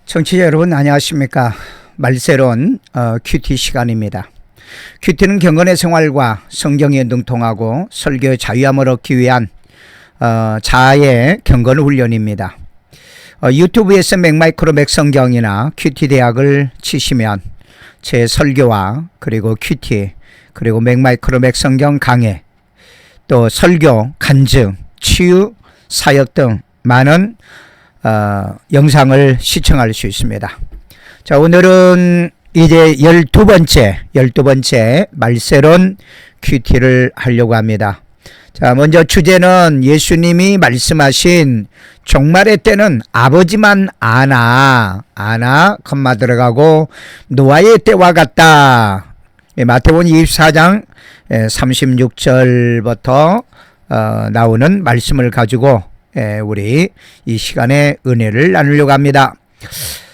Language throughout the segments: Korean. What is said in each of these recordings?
청취자 여러분 안녕하십니까. 말세론 큐티 시간입니다. 큐티는 경건의 생활과 성경에 능통하고 설교의 자유함을 얻기 위한 자아의 경건 훈련입니다. 유튜브에서 맥마이크로 맥성경이나 큐티 대학을 치시면 제 설교와 그리고 큐티 그리고 맥마이크로 맥성경 강해 또 설교, 간증, 치유, 사역 등 많은 영상을 시청할 수 있습니다. 자, 오늘은 이제 12번째 말세론 큐티를 하려고 합니다. 자, 먼저 주제는 예수님이 말씀하신 종말의 때는 아버지만 아나, 컴마 들어가고 노아의 때와 같다. 마태복음 24장 36절부터 나오는 말씀을 가지고 우리 이 시간에 은혜를 나누려고 합니다.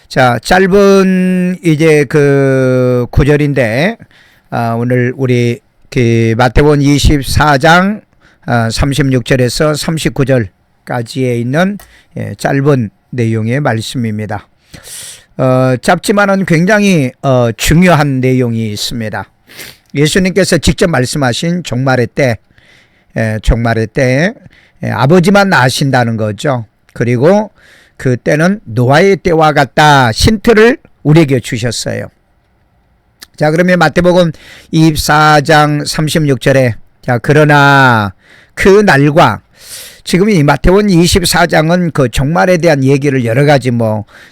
자, 짧은 이제 그 구절인데 오늘 우리 그 마태복음 24장 36절에서 39절까지에 있는 짧은 내용의 말씀입니다. 짧지만은 굉장히 중요한 내용이 있습니다. 예수님께서 직접 말씀하신 종말의 때 아버지만 아신다는 거죠. 그리고 그 때는 노아의 때와 같다. 힌트를 우리에게 주셨어요. 자, 그러면 마태복음 24장 36절에 자, 그러나 그 날과 지금 이 마태복음 24장은 그 종말에 대한 얘기를 여러 가지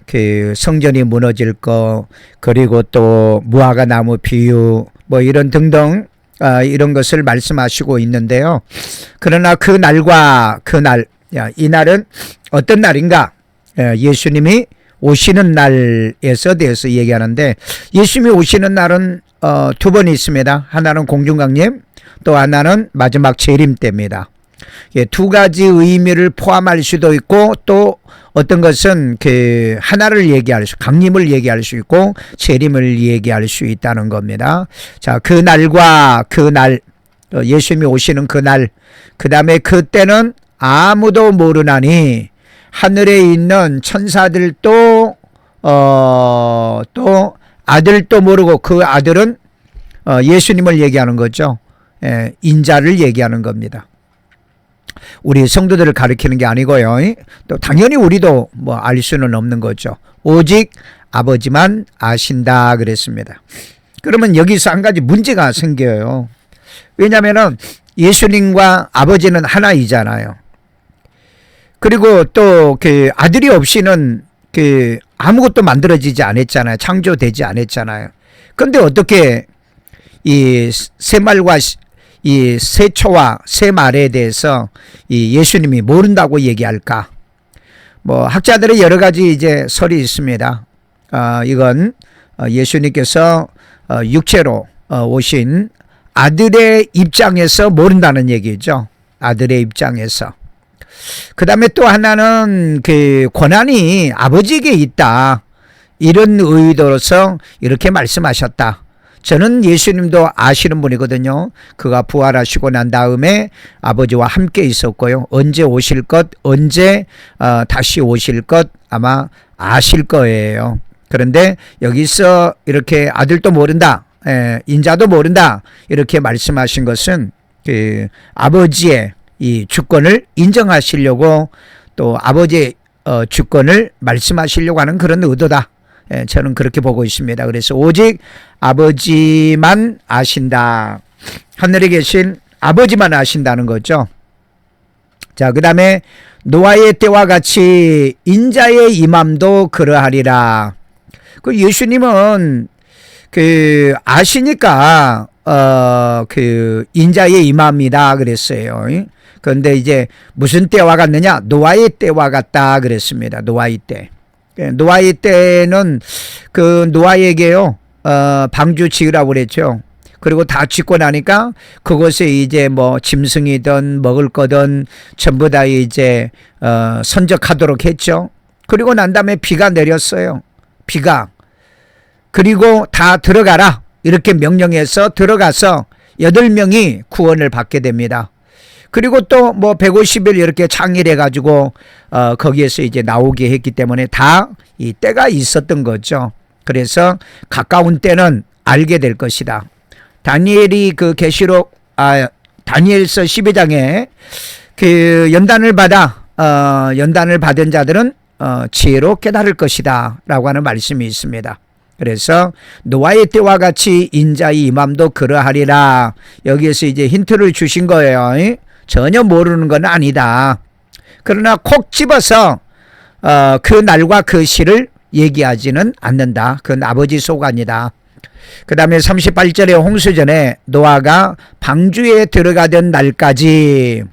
그 성전이 무너질 거 그리고 또 무화과 나무 비유 이런 등등 이런 것을 말씀하시고 있는데요. 그러나 그 날과 그 날, 이 날은 어떤 날인가? 예수님이 오시는 날에서 대해서 얘기하는데 예수님이 오시는 날은 두 번 있습니다. 하나는 공중강림, 또 하나는 마지막 재림 때입니다. 두 가지 의미를 포함할 수도 있고 또 어떤 것은 그 하나를 얘기할 수, 강림을 얘기할 수 있고 재림을 얘기할 수 있다는 겁니다. 자, 그 날과 그 날, 예수님이 오시는 그 날, 그 다음에 그때는 아무도 모르나니 하늘에 있는 천사들도 또 아들도 모르고 그 아들은 예수님을 얘기하는 거죠. 인자를 얘기하는 겁니다. 우리 성도들을 가리키는 게 아니고요. 또 당연히 우리도 알 수는 없는 거죠. 오직 아버지만 아신다 그랬습니다. 그러면 여기서 한 가지 문제가 생겨요. 왜냐하면 예수님과 아버지는 하나이잖아요. 그리고 또 그 아들이 없이는 그 아무것도 만들어지지 않았잖아요. 창조되지 않았잖아요. 그런데 어떻게 이 새말과 이 새초와 새말에 대해서 이 예수님이 모른다고 얘기할까? 학자들의 여러 가지 이제 설이 있습니다. 이건 예수님께서 육체로 오신 아들의 입장에서 모른다는 얘기죠. 아들의 입장에서. 그 다음에 또 하나는 그 권한이 아버지에게 있다. 이런 의도로서 이렇게 말씀하셨다. 저는 예수님도 아시는 분이거든요. 그가 부활하시고 난 다음에 아버지와 함께 있었고요. 언제 오실 것, 언제 다시 오실 것 아마 아실 거예요. 그런데 여기서 이렇게 아들도 모른다, 인자도 모른다 이렇게 말씀하신 것은 그 아버지의 이 주권을 인정하시려고 또 아버지의 주권을 말씀하시려고 하는 그런 의도다. 저는 그렇게 보고 있습니다. 그래서 오직 아버지만 아신다. 하늘에 계신 아버지만 아신다는 거죠. 자, 그 다음에 노아의 때와 같이 인자의 임함도 그러하리라. 그 예수님은 그 아시니까 그 인자의 임함이다 그랬어요. 그런데 이제 무슨 때와 같느냐? 노아의 때와 같다 그랬습니다. 노아의 때. 노아의 때는 그 노아에게요 방주 지으라고 그랬죠. 그리고 다 짓고 나니까 그곳에 이제 짐승이든 먹을 거든 전부 다 이제 선적하도록 했죠. 그리고 난 다음에 비가 내렸어요. 비가. 그리고 다 들어가라 이렇게 명령해서 들어가서 8명이 구원을 받게 됩니다. 그리고 또 뭐 150일 이렇게 창일해 가지고 거기에서 이제 나오게 했기 때문에 다 이 때가 있었던 거죠. 그래서 가까운 때는 알게 될 것이다. 다니엘이 그 계시록 다니엘서 12장에 그 연단을 받은 자들은 지혜로 깨달을 것이다 라고 하는 말씀이 있습니다. 그래서 노아의 때와 같이 인자의 임함도 그러하리라. 여기에서 이제 힌트를 주신 거예요. 전혀 모르는 건 아니다. 그러나 콕 집어서 그 날과 그 시를 얘기하지는 않는다. 그건 아버지 소관이다. 그 다음에 38절에 홍수전에 노아가 방주에 들어가던 날까지,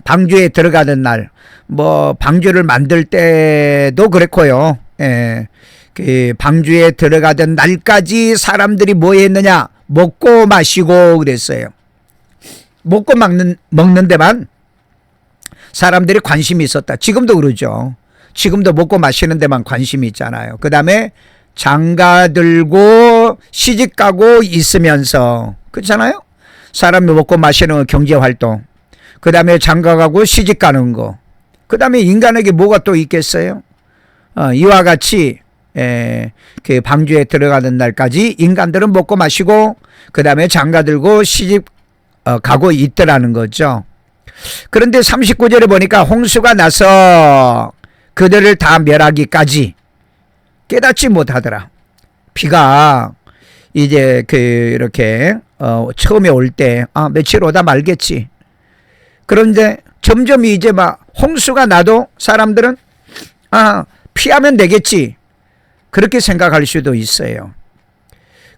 방주에 들어가던 날, 뭐 방주를 만들 때도 그랬고요. 예, 그 방주에 들어가던 날까지 사람들이 뭐 했느냐? 먹고 마시고 그랬어요. 먹고 먹는 데만 사람들이 관심이 있었다. 지금도 그러죠. 지금도 먹고 마시는 데만 관심이 있잖아요. 그 다음에 장가 들고 시집 가고 있으면서, 그렇잖아요. 사람이 먹고 마시는 경제활동, 그 다음에 장가 가고 시집 가는 거, 그 다음에 인간에게 뭐가 또 있겠어요? 이와 같이 그 방주에 들어가는 날까지 인간들은 먹고 마시고 그 다음에 장가 들고 시집 가고 있더라는 거죠. 그런데 39절에 보니까 홍수가 나서 그들을 다 멸하기까지 깨닫지 못하더라. 비가 이제 이렇게 처음에 올 때 며칠 오다 말겠지. 그런데 점점 이제 막 홍수가 나도 사람들은 피하면 되겠지. 그렇게 생각할 수도 있어요.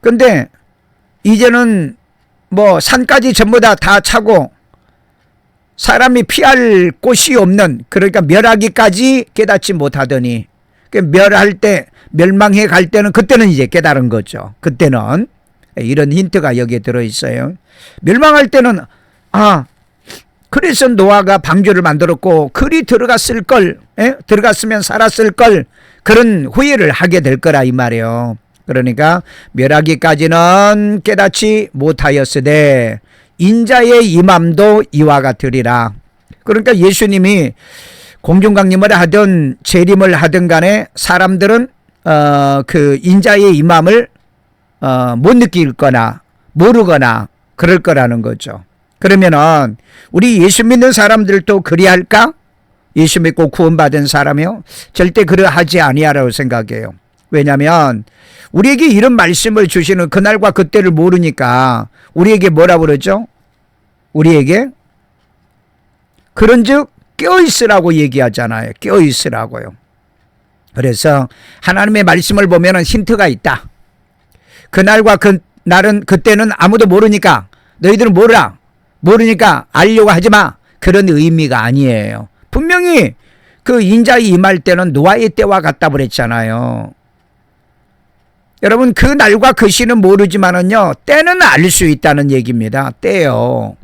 근데 이제는 뭐 산까지 전부 다 차고 사람이 피할 곳이 없는, 그러니까 멸하기까지 깨닫지 못하더니 멸할 때, 멸망해 갈 때는, 그때는 이제 깨달은 거죠. 그때는 이런 힌트가 여기에 들어있어요. 멸망할 때는 그래서 노아가 방주를 만들었고 그리 들어갔을 걸, 들어갔으면 살았을 걸, 그런 후회를 하게 될 거라 이 말이에요. 그러니까 멸하기까지는 깨닫지 못하였으되 인자의 임함도 이와 같으리라. 그러니까 예수님이 공중강림을 하든 재림을 하든 간에 사람들은 그 인자의 임함을 못 느낄 거나 모르거나 그럴 거라는 거죠. 그러면은 우리 예수 믿는 사람들도 그리할까? 예수 믿고 구원받은 사람이요? 절대 그러하지 아니하라고 생각해요. 왜냐하면 우리에게 이런 말씀을 주시는 그날과 그때를 모르니까 우리에게 뭐라 그러죠? 우리에게 그런즉 깨어있으라고 얘기하잖아요. 깨어있으라고요. 그래서 하나님의 말씀을 보면 힌트가 있다. 그날과 그날은, 그때는 아무도 모르니까 너희들은 모르니까 알려고 하지 마. 그런 의미가 아니에요. 분명히 그 인자의 임할 때는 노아의 때와 같다 그랬잖아요. 여러분, 그 날과 그 시는 모르지만은요, 때는 알 수 있다는 얘기입니다. 때요.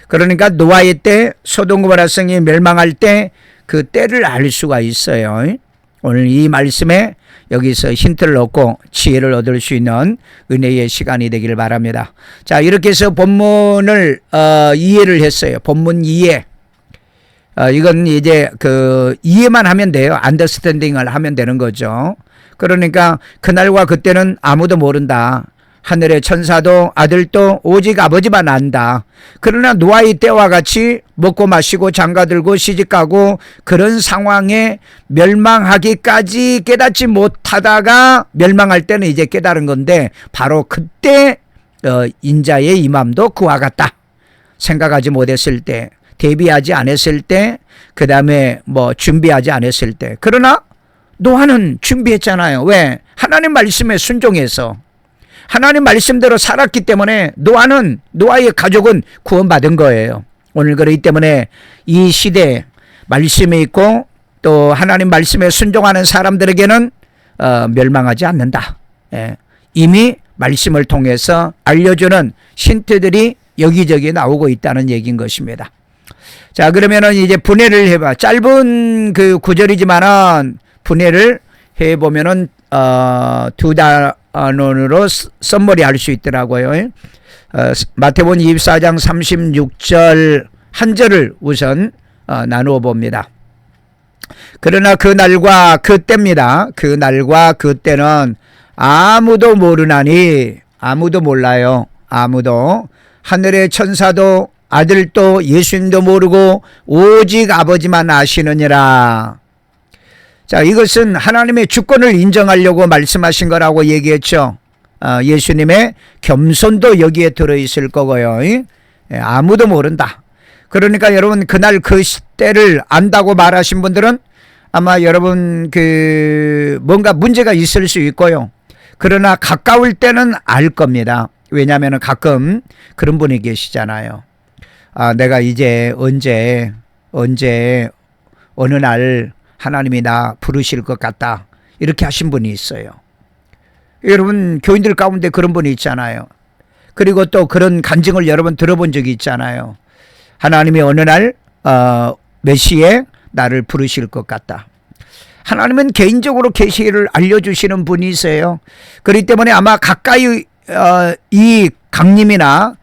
그러니까 노아의 때, 소돔 고모라 성이 멸망할 때 그 때를 알 수가 있어요. 오늘 이 말씀에 여기서 힌트를 얻고 지혜를 얻을 수 있는 은혜의 시간이 되기를 바랍니다. 자, 이렇게 해서 본문을 이해를 했어요. 본문 이해. 이건 이제 그 이해만 하면 돼요. 안더스탠딩을 하면 되는 거죠. 그러니까 그날과 그때는 아무도 모른다. 하늘의 천사도 아들도 오직 아버지만 안다. 그러나 노아의 때와 같이 먹고 마시고 장가들고 시집가고 그런 상황에 멸망하기까지 깨닫지 못하다가 멸망할 때는 이제 깨달은 건데, 바로 그때 인자의 임함도 그와 같다. 생각하지 못했을 때, 대비하지 않았을 때, 그 다음에 뭐 준비하지 않았을 때. 그러나 노아는 준비했잖아요. 왜? 하나님 말씀에 순종해서 하나님 말씀대로 살았기 때문에 노아의 가족은 구원받은 거예요. 오늘 그렇기 때문에 이 시대에 말씀이 있고 또 하나님 말씀에 순종하는 사람들에게는 멸망하지 않는다. 이미 말씀을 통해서 알려주는 힌트들이 여기저기 나오고 있다는 얘기인 것입니다. 자, 그러면은 이제 분해를 해봐. 짧은 그 구절이지만은 분해를 해보면은 원으로 썸머리 할 수 있더라고요. 마태복음 24장 36절 한 절을 우선 나누어 봅니다. 그러나 그 날과 그때입니다. 그 날과 그때는 아무도 모르나니, 아무도 몰라요. 아무도. 하늘의 천사도 아들도 예수님도 모르고 오직 아버지만 아시느니라. 자, 이것은 하나님의 주권을 인정하려고 말씀하신 거라고 얘기했죠. 예수님의 겸손도 여기에 들어있을 거고요. 아무도 모른다. 그러니까 여러분, 그날 그 시대를 안다고 말하신 분들은 아마 여러분 뭔가 문제가 있을 수 있고요. 그러나 가까울 때는 알 겁니다. 왜냐하면 가끔 그런 분이 계시잖아요. 내가 이제 언제 어느 날 하나님이 나 부르실 것 같다, 이렇게 하신 분이 있어요. 여러분, 교인들 가운데 그런 분이 있잖아요. 그리고 또 그런 간증을 여러분 들어본 적이 있잖아요. 하나님이 어느 날 몇 시에 나를 부르실 것 같다. 하나님은 개인적으로 계시를 알려주시는 분이세요. 그렇기 때문에 아마 가까이 이 강림이나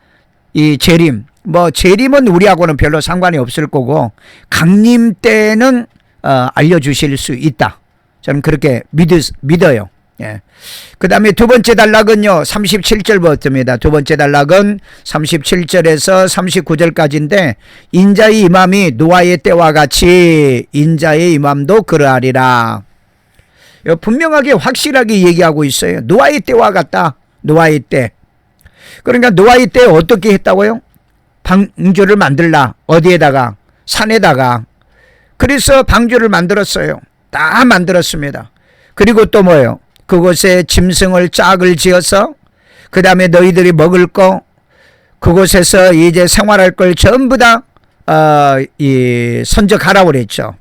이 재림, 재림은 우리하고는 별로 상관이 없을 거고, 강림 때는 알려주실 수 있다. 저는 그렇게 믿어요. 예. 그 다음에 두 번째 단락은요, 37절부터입니다. 두 번째 단락은 37절에서 39절까지인데, 인자의 임함이 노아의 때와 같이 인자의 임함도 그러하리라. 분명하게 확실하게 얘기하고 있어요. 노아의 때와 같다. 노아의 때. 그러니까 노아의 때 어떻게 했다고요? 방주를 만들라. 어디에다가? 산에다가. 그래서 방주를 만들었어요. 다 만들었습니다. 그리고 또 뭐예요? 그곳에 짐승을 짝을 지어서, 그 다음에 너희들이 먹을 거, 그곳에서 이제 생활할 걸 전부 다 선적하라고 그랬죠.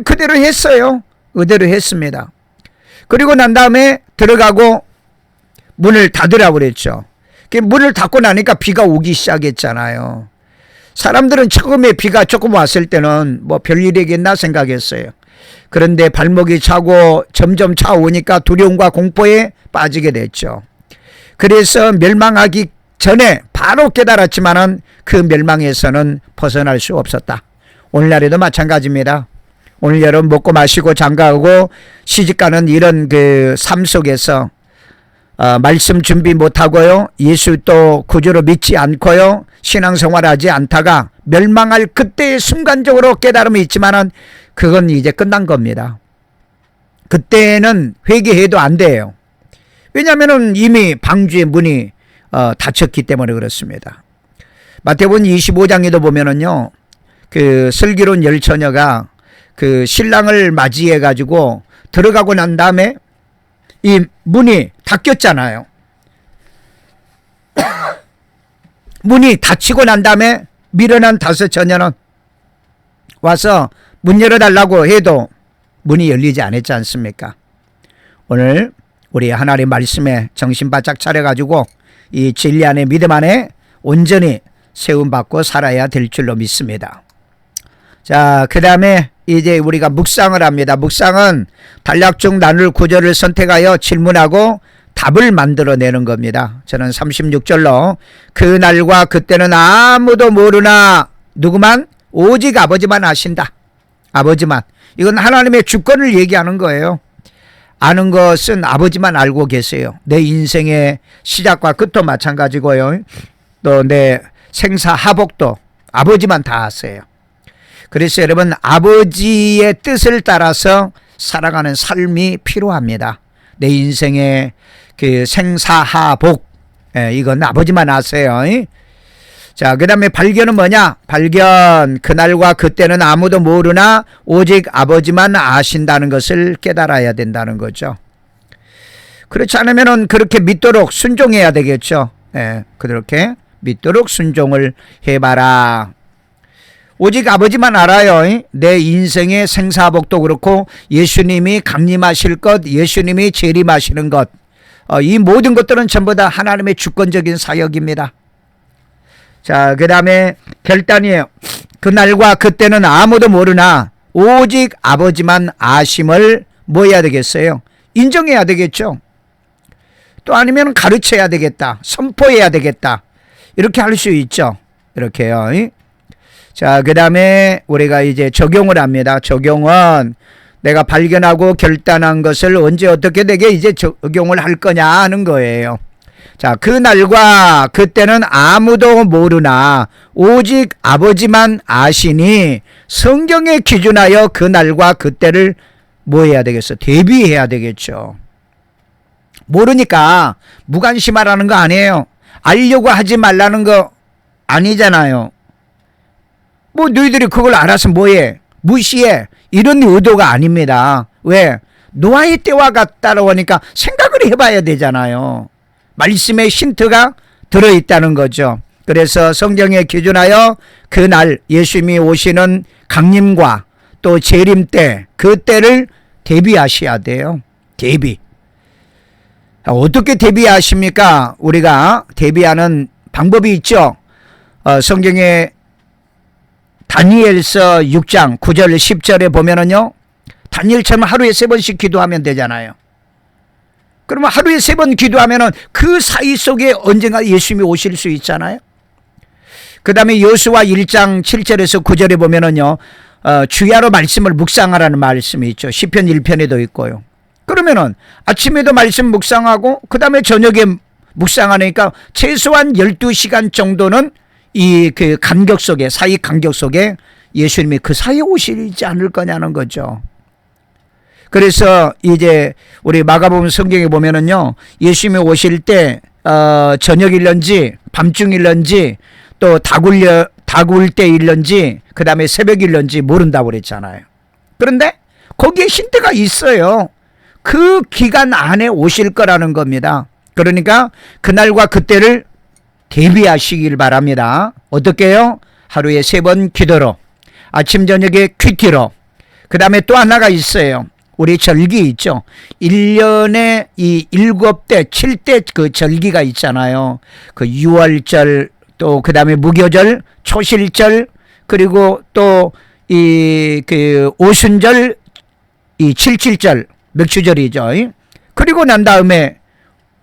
그대로 했어요. 그대로 했습니다. 그리고 난 다음에 들어가고 문을 닫으라고 그랬죠. 문을 닫고 나니까 비가 오기 시작했잖아요. 사람들은 처음에 비가 조금 왔을 때는 별일이겠나 생각했어요. 그런데 발목이 차고 점점 차오니까 두려움과 공포에 빠지게 됐죠. 그래서 멸망하기 전에 바로 깨달았지만은 그 멸망에서는 벗어날 수 없었다. 오늘날에도 마찬가지입니다. 오늘 여러분 먹고 마시고 장가하고 시집가는 이런 삶 속에서 말씀 준비 못하고요, 예수 또 구주로 믿지 않고요, 신앙생활하지 않다가 멸망할 그때의 순간적으로 깨달음이 있지만은 그건 이제 끝난 겁니다. 그때는 회개해도 안 돼요. 왜냐하면 이미 방주의 문이 닫혔기 때문에 그렇습니다. 마태복음 25장에도 보면은요, 슬기로운 열처녀가 신랑을 맞이해 가지고 들어가고 난 다음에 이 문이 닫혔잖아요. 문이 닫히고 난 다음에 미련한 다섯 처녀는 와서 문 열어달라고 해도 문이 열리지 않았지 않습니까? 오늘 우리 하나님의 말씀에 정신 바짝 차려가지고 이 진리 안에 믿음 안에 온전히 세움받고 살아야 될 줄로 믿습니다. 자, 그 다음에 이제 우리가 묵상을 합니다. 묵상은 단락 중 나눌 구절을 선택하여 질문하고 답을 만들어내는 겁니다. 저는 36절로 그 날과 그때는 아무도 모르나 누구만? 오직 아버지만 아신다. 아버지만. 이건 하나님의 주권을 얘기하는 거예요. 아는 것은 아버지만 알고 계세요. 내 인생의 시작과 끝도 마찬가지고요. 또 내 생사하복도 아버지만 다 아세요. 그래서 여러분, 아버지의 뜻을 따라서 살아가는 삶이 필요합니다. 내 인생의 생사하복, 이건 아버지만 아세요. 자, 그 다음에 발견은 뭐냐? 발견, 그날과 그때는 아무도 모르나 오직 아버지만 아신다는 것을 깨달아야 된다는 거죠. 그렇지 않으면 그렇게 믿도록 순종해야 되겠죠. 그렇게 믿도록 순종을 해봐라. 오직 아버지만 알아요. 내 인생의 생사복도 그렇고 예수님이 강림하실 것, 예수님이 재림하시는 것, 이 모든 것들은 전부 다 하나님의 주권적인 사역입니다. 자, 그 다음에 결단이에요. 그날과 그때는 아무도 모르나 오직 아버지만 아심을 뭐 해야 되겠어요? 인정해야 되겠죠. 또 아니면 가르쳐야 되겠다. 선포해야 되겠다. 이렇게 할 수 있죠. 이렇게요. 자, 그 다음에 우리가 이제 적용을 합니다. 적용은 내가 발견하고 결단한 것을 언제 어떻게 되게 이제 적용을 할 거냐 하는 거예요. 자, 그날과 그때는 아무도 모르나 오직 아버지만 아시니 성경에 기준하여 그날과 그때를 뭐 해야 되겠어? 대비해야 되겠죠. 모르니까 무관심하라는 거 아니에요. 알려고 하지 말라는 거 아니잖아요. 뭐 너희들이 그걸 알아서 뭐해? 무시해? 이런 의도가 아닙니다. 왜? 노아의 때와 같다고 하니까 생각을 해봐야 되잖아요. 말씀에 힌트가 들어있다는 거죠. 그래서 성경에 기준하여 그날 예수님이 오시는 강림과 또 재림 때 그때를 대비하셔야 돼요. 대비. 어떻게 대비하십니까? 우리가 대비하는 방법이 있죠. 성경에 다니엘서 6장 9절 10절에 보면은요. 다니엘처럼 하루에 3번씩 기도하면 되잖아요. 그러면 하루에 3번 기도하면은 그 사이 속에 언젠가 예수님이 오실 수 있잖아요. 그 다음에 여호수아 1장 7절에서 9절에 보면은요. 주야로 말씀을 묵상하라는 말씀이 있죠. 시편 1편에도 있고요. 그러면은 아침에도 말씀 묵상하고 그 다음에 저녁에 묵상하니까 최소한 12시간 정도는 이 그 간격 속에 사이 간격 속에 예수님이 그 사이에 오시지 않을 거냐는 거죠. 그래서 이제 우리 마가복음 성경에 보면은요. 예수님이 오실 때 저녁일런지 밤중일런지 또 다구일 때일런지 그 다음에 새벽일런지 모른다고 그랬잖아요. 그런데 거기에 힌트가 있어요. 그 기간 안에 오실 거라는 겁니다. 그러니까 그날과 그때를 대비하시길 바랍니다. 어떻게 해요? 하루에 3번 기도로, 아침 저녁에 큐티로. 그 다음에 또 하나가 있어요. 우리 절기 있죠. 1년에 이 7대 7대 그 절기가 있잖아요. 그 6월절 또 그 다음에 무교절, 초실절, 그리고 또 이 그 오순절, 이 칠칠절, 맥주절이죠. 그리고 난 다음에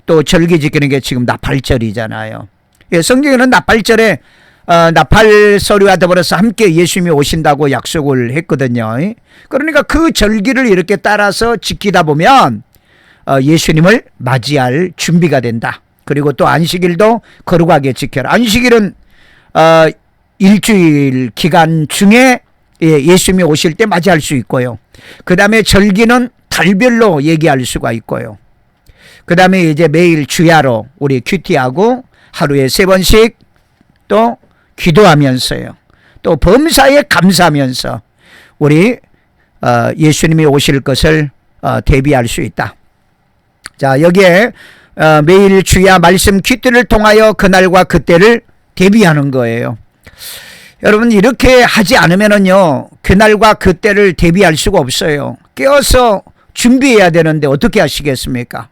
또 절기 지키는 게 지금 나팔절이잖아요. 예, 성경에는 나팔절에 나팔 소리와 더불어서 함께 예수님이 오신다고 약속을 했거든요. 그러니까 그 절기를 이렇게 따라서 지키다 보면 예수님을 맞이할 준비가 된다. 그리고 또 안식일도 거룩하게 지켜라. 안식일은 일주일 기간 중에 예수님이 오실 때 맞이할 수 있고요. 그 다음에 절기는 달별로 얘기할 수가 있고요. 그 다음에 이제 매일 주야로 우리 큐티하고 하루에 3번씩 또 기도하면서요. 또 범사에 감사하면서 우리 예수님이 오실 것을 대비할 수 있다. 자, 여기에 매일 주야 말씀 큐티를 통하여 그날과 그때를 대비하는 거예요. 여러분 이렇게 하지 않으면은요 그날과 그때를 대비할 수가 없어요. 깨어서 준비해야 되는데 어떻게 하시겠습니까?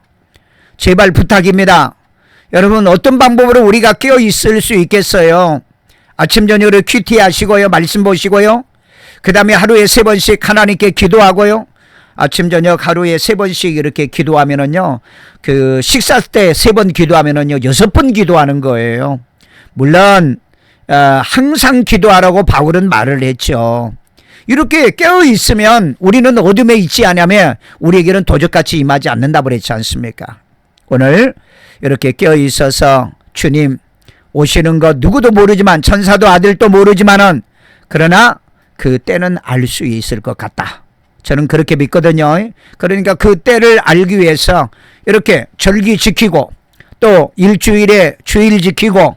제발 부탁입니다. 여러분 어떤 방법으로 우리가 깨어 있을 수 있겠어요? 아침 저녁으로 큐티 하시고요. 말씀 보시고요. 그 다음에 하루에 3번씩 하나님께 기도하고요. 아침 저녁 하루에 3번씩 이렇게 기도하면은요. 그 식사 때 3번 기도하면은요. 6번 기도하는 거예요. 물론 항상 기도하라고 바울은 말을 했죠. 이렇게 깨어 있으면 우리는 어둠에 있지 않으면 우리에게는 도적같이 임하지 않는다고 그랬지 않습니까? 오늘 이렇게 깨어 있어서 주님 오시는 것 누구도 모르지만 천사도 아들도 모르지만은 그러나 그 때는 알 수 있을 것 같다. 저는 그렇게 믿거든요. 그러니까 그 때를 알기 위해서 이렇게 절기 지키고 또 일주일에 주일 지키고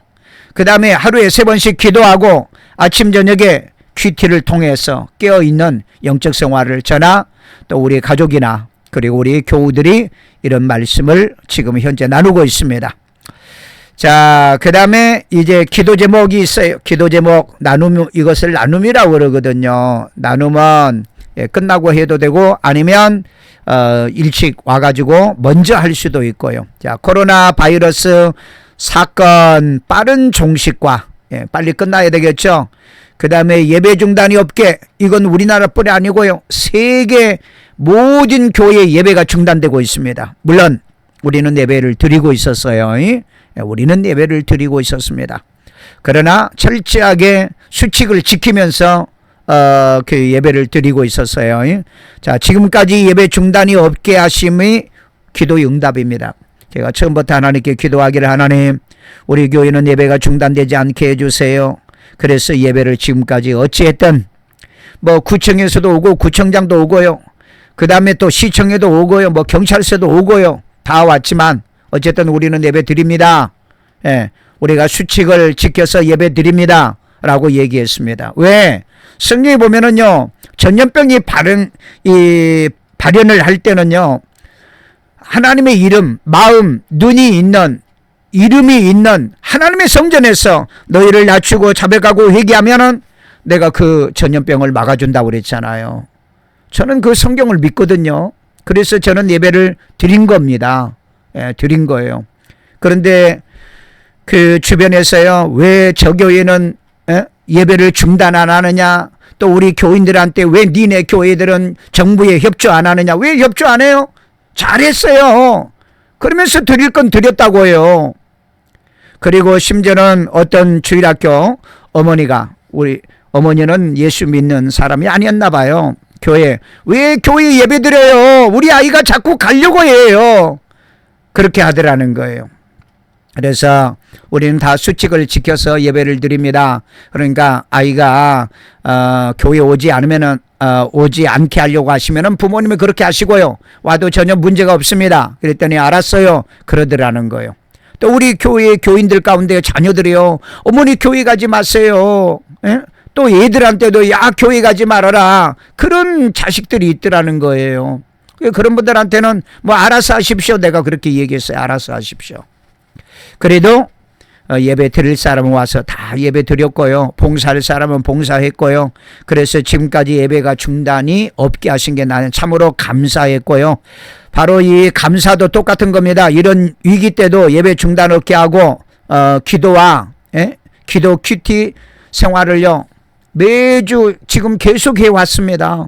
그 다음에 하루에 3번씩 기도하고 아침 저녁에 큐티를 통해서 깨어있는 영적 생활을 저나 또 우리 가족이나 그리고 우리 교우들이 이런 말씀을 지금 현재 나누고 있습니다. 자, 그 다음에 이제 기도 제목이 있어요. 기도 제목 나눔, 이것을 나눔이라고 그러거든요. 나눔은 끝나고 해도 되고 아니면 일찍 와가지고 먼저 할 수도 있고요. 자, 코로나 바이러스 사건 빠른 종식과 빨리 끝나야 되겠죠. 그 다음에 예배 중단이 없게, 이건 우리나라뿐이 아니고요. 세계 모든 교회 예배가 중단되고 있습니다. 물론 우리는 예배를 드리고 있었어요. 우리는 예배를 드리고 있었습니다. 그러나 철저하게 수칙을 지키면서 그 예배를 드리고 있었어요. 자, 지금까지 예배 중단이 없게 하심이 기도의 응답입니다. 제가 처음부터 하나님께 기도하기를, 하나님, 우리 교회는 예배가 중단되지 않게 해주세요. 그래서 예배를 지금까지 어찌했든 뭐 구청에서도 오고 구청장도 오고요. 그 다음에 또 시청에도 오고요. 뭐 경찰서도 오고요. 다 왔지만 어쨌든 우리는 예배 드립니다. 예, 우리가 수칙을 지켜서 예배 드립니다. 라고 얘기했습니다. 왜? 성경에 보면은요, 전염병이 발현을 할 때는요, 하나님의 이름, 마음, 눈이 있는, 이름이 있는 하나님의 성전에서 너희를 낮추고 자백하고 회개하면은 내가 그 전염병을 막아준다고 그랬잖아요. 저는 그 성경을 믿거든요. 그래서 저는 예배를 드린 겁니다. 예, 드린 거예요. 그런데 그 주변에서요, 왜 저 교회는 예배를 중단 안 하느냐, 또 우리 교인들한테 왜 니네 교회들은 정부에 협조 안 하느냐, 왜 협조 안 해요? 잘했어요. 그러면서 드릴 건 드렸다고 해요. 그리고 심지어는 어떤 주일학교 어머니가, 우리 어머니는 예수 믿는 사람이 아니었나 봐요. 왜 교회 예배 드려요? 우리 아이가 자꾸 가려고 해요. 그렇게 하더라는 거예요. 그래서 우리는 다 수칙을 지켜서 예배를 드립니다. 그러니까 아이가 교회 오지 않으면은 오지 않게 하려고 하시면은 부모님이 그렇게 하시고요. 와도 전혀 문제가 없습니다. 그랬더니 알았어요. 그러더라는 거예요. 또 우리 교회 교인들 가운데 자녀들이요, 어머니 교회 가지 마세요. 예? 또 얘들한테도 야 교회 가지 말아라. 그런 자식들이 있더라는 거예요. 그런 분들한테는 뭐 알아서 하십시오. 내가 그렇게 얘기했어요. 알아서 하십시오. 그래도 예배 드릴 사람은 와서 다 예배 드렸고요. 봉사할 사람은 봉사했고요. 그래서 지금까지 예배가 중단이 없게 하신 게 나는 참으로 감사했고요. 바로 이 감사도 똑같은 겁니다. 이런 위기 때도 예배 중단 없게 하고 기도와 기도 큐티 생활을요, 매주 지금 계속해 왔습니다.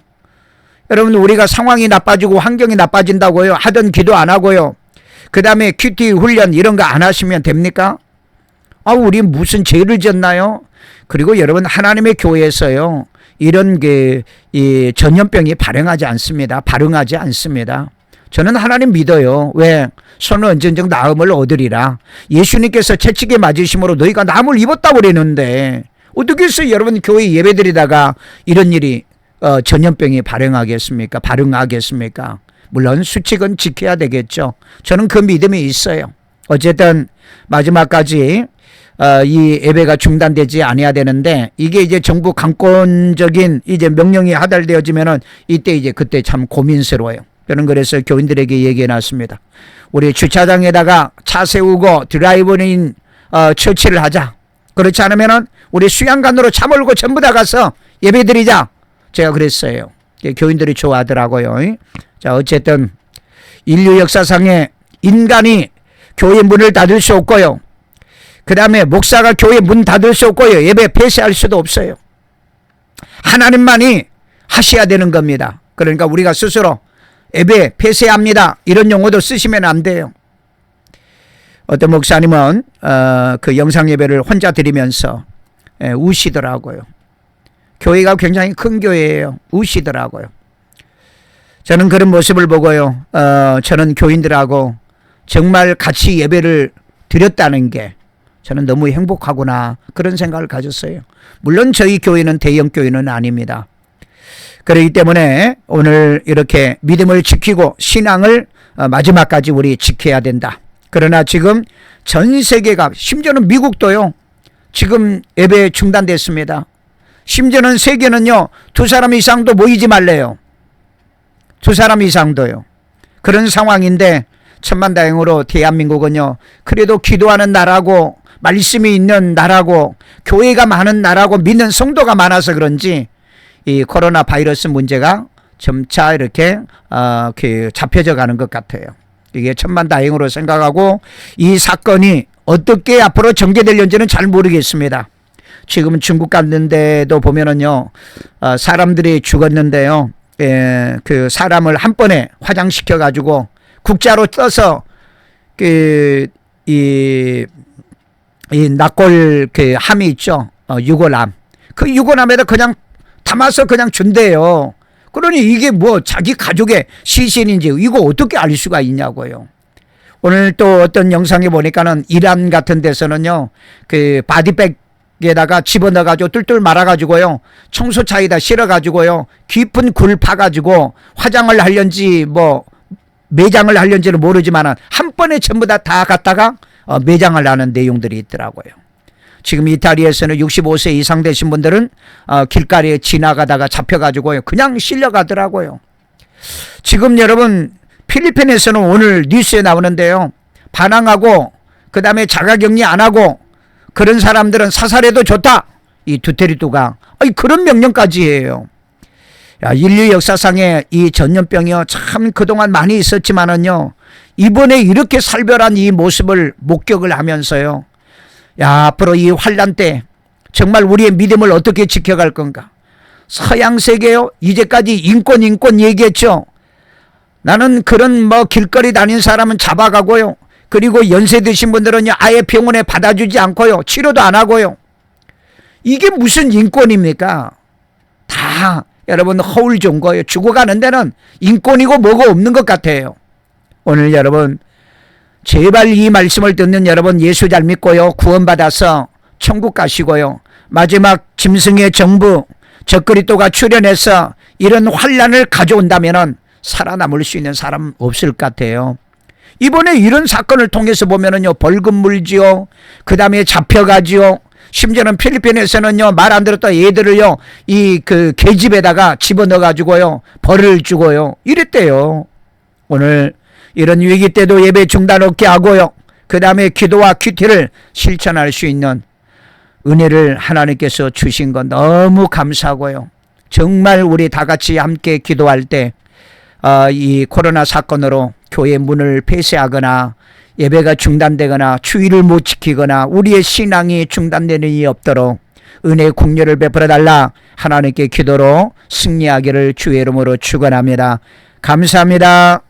여러분, 우리가 상황이 나빠지고 환경이 나빠진다고요 하던 기도 안 하고요, 그 다음에 큐티 훈련 이런 거 안 하시면 됩니까? 우리 무슨 죄를 졌나요? 그리고 여러분, 하나님의 교회에서요, 이런 이 전염병이 발생하지 않습니다. 저는 하나님 믿어요. 왜? 손은 언젠적 나음을 얻으리라. 예수님께서 채찍에 맞으심으로 너희가 나음을 입었다고 그랬는데 어떻게 해서 여러분 교회 예배드리다가 이런 일이 전염병이 발생하겠습니까? 물론 수칙은 지켜야 되겠죠. 저는 그 믿음이 있어요. 어쨌든 마지막까지 이 예배가 중단되지 아니어야 되는데, 이게 이제 정부 강권적인 이제 명령이 하달되어지면은 그때 참 고민스러워요. 저는 그래서 교인들에게 얘기해 놨습니다. 우리 주차장에다가 차 세우고 드라이브인 처치를 하자. 그렇지 않으면은 우리 수양관으로 차 몰고 전부 다 가서 예배 드리자. 제가 그랬어요. 교인들이 좋아하더라고요. 자, 어쨌든 인류 역사상에 인간이 교회 문을 닫을 수 없고요, 그 다음에 목사가 교회 문 닫을 수 없고요, 예배 폐쇄할 수도 없어요. 하나님만이 하셔야 되는 겁니다. 그러니까 우리가 스스로 예배 폐쇄합니다 이런 용어도 쓰시면 안 돼요. 어떤 목사님은 그 영상 예배를 혼자 드리면서 우시더라고요. 교회가 굉장히 큰 교회예요. 우시더라고요. 저는 그런 모습을 보고요, 저는 교인들하고 정말 같이 예배를 드렸다는 게 저는 너무 행복하구나, 그런 생각을 가졌어요. 물론 저희 교회는 대형 교회는 아닙니다. 그렇기 때문에 오늘 이렇게 믿음을 지키고 신앙을 마지막까지 우리 지켜야 된다. 그러나 지금 전 세계가, 심지어는 미국도요, 지금 예배 중단됐습니다. 심지어는 세계는요, 2사람 이상도 모이지 말래요. 2사람 이상도요. 그런 상황인데 천만다행으로 대한민국은요, 그래도 기도하는 나라고 말씀이 있는 나라고 교회가 많은 나라고 믿는 성도가 많아서 그런지 이 코로나 바이러스 문제가 점차 이렇게 잡혀져 가는 것 같아요. 이게 천만다행으로 생각하고, 이 사건이 어떻게 앞으로 전개될는지는 잘 모르겠습니다. 지금 중국 갔는데도 보면은요, 사람들이 죽었는데요, 그 사람을 한 번에 화장시켜 가지고 국자로 떠서 이 납골 그 함이 있죠. 유골함. 그 유골함에다 그냥 담아서 그냥 준대요. 그러니 이게 뭐 자기 가족의 시신인지 이거 어떻게 알 수가 있냐고요. 오늘 또 어떤 영상에 보니까는 이란 같은 데서는요, 그 바디백에다가 집어넣어가지고 뚫뚫 말아가지고요, 청소차에다 실어가지고요, 깊은 굴 파가지고 화장을 하려는지 뭐 매장을 하려는지는 모르지만은 한 번에 전부 다 갖다가 매장을 하는 내용들이 있더라고요. 지금 이탈리아에서는 65세 이상 되신 분들은 길가리에 지나가다가 잡혀가지고요, 그냥 실려가더라고요. 지금 여러분 필리핀에서는 오늘 뉴스에 나오는데요, 반항하고 그 다음에 자가격리 안 하고 그런 사람들은 사살해도 좋다, 이 두테르테가 그런 명령까지 해요. 야, 인류 역사상에 이 전염병이요 참 그동안 많이 있었지만은요, 이번에 이렇게 살벌한 이 모습을 목격을 하면서요, 야, 앞으로 이 환란 때 정말 우리의 믿음을 어떻게 지켜갈 건가. 서양 세계요, 이제까지 인권 얘기했죠. 나는 그런 뭐 길거리 다닌 사람은 잡아가고요, 그리고 연세 드신 분들은요 아예 병원에 받아주지 않고요, 치료도 안 하고요. 이게 무슨 인권입니까? 다 여러분 허울 좋은 거예요. 죽어가는 데는 인권이고 뭐고 없는 것 같아요. 오늘 여러분 제발 이 말씀을 듣는 여러분, 예수 잘 믿고요, 구원받아서 천국 가시고요, 마지막 짐승의 정부 적그리스도가 출현해서 이런 환란을 가져온다면은 살아남을 수 있는 사람 없을 것 같아요. 이번에 이런 사건을 통해서 보면은요, 벌금 물지요, 그 다음에 잡혀가지요, 심지어는 필리핀에서는요, 말 안 들었다 애들을요, 이 그 계집에다가 집어넣어가지고요, 벌을 주고요, 이랬대요. 오늘 이런 위기 때도 예배 중단 없게 하고요, 그 다음에 기도와 큐티를 실천할 수 있는 은혜를 하나님께서 주신 건 너무 감사하고요. 정말 우리 다 같이 함께 기도할 때 이 코로나 사건으로 교회 문을 폐쇄하거나 예배가 중단되거나 주의를 못 지키거나 우리의 신앙이 중단되는 일이 없도록 은혜의 국류를 베풀어 달라 하나님께 기도로 승리하기를 주의 이름으로 축원합니다. 감사합니다.